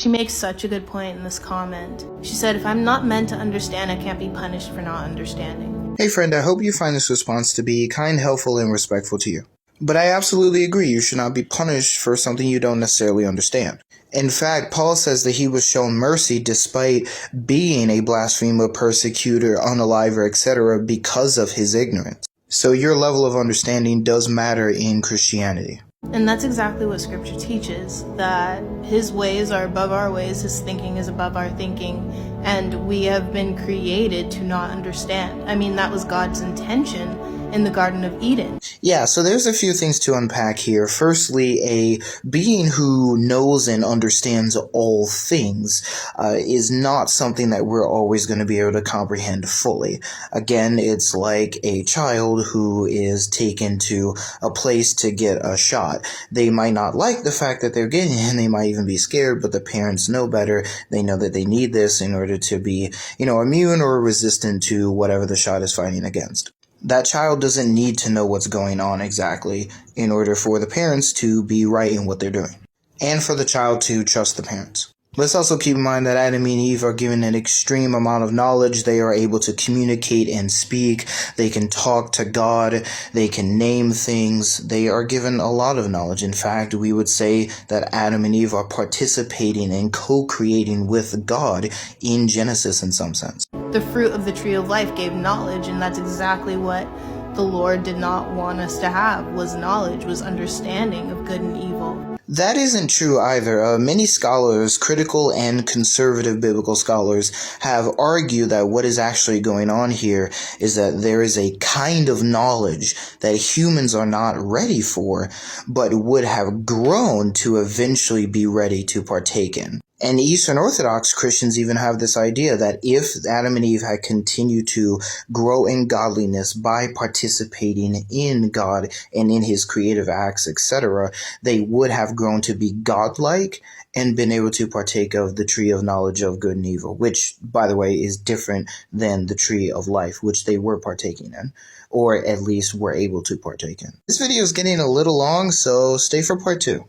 She makes such a good point in this comment. She said, if I'm not meant to understand, I can't be punished for not understanding. Hey friend, I hope you find this response to be kind, helpful, and respectful to you. But I absolutely agree, you should not be punished for something you don't necessarily understand. In fact, Paul says that he was shown mercy despite being a blasphemer, persecutor, unaliver, etc. because of his ignorance. So your level of understanding does matter in Christianity. And that's exactly what Scripture teaches, that his ways are above our ways, his thinking is above our thinking, and we have been created to not understand. I mean, that was God's intention in the Garden of Eden. Yeah, so there's a few things to unpack here. Firstly, a being who knows and understands all things is not something that we're always going to be able to comprehend fully. Again, it's like a child who is taken to a place to get a shot. They might not like the fact that they're getting it, and they might even be scared, but the parents know better. They know that they need this in order to be, immune or resistant to whatever the shot is fighting against. That child doesn't need to know what's going on exactly in order for the parents to be right in what they're doing, and for the child to trust the parents. Let's also keep in mind that Adam and Eve are given an extreme amount of knowledge. They are able to communicate and speak. They can talk to God. They can name things. They are given a lot of knowledge. In fact, we would say that Adam and Eve are participating and co-creating with God in Genesis in some sense. The fruit of the tree of life gave knowledge, and that's exactly what the Lord did not want us to have, was knowledge, was understanding of good and evil. That isn't true either. Many scholars, critical and conservative biblical scholars, have argued that what is actually going on here is that there is a kind of knowledge that humans are not ready for, but would have grown to eventually be ready to partake in. And Eastern Orthodox Christians even have this idea that if Adam and Eve had continued to grow in godliness by participating in God and in his creative acts, etc., they would have grown to be godlike and been able to partake of the tree of knowledge of good and evil, which, by the way, is different than the tree of life, which they were partaking in, or at least were able to partake in. This video is getting a little long, so stay for part 2.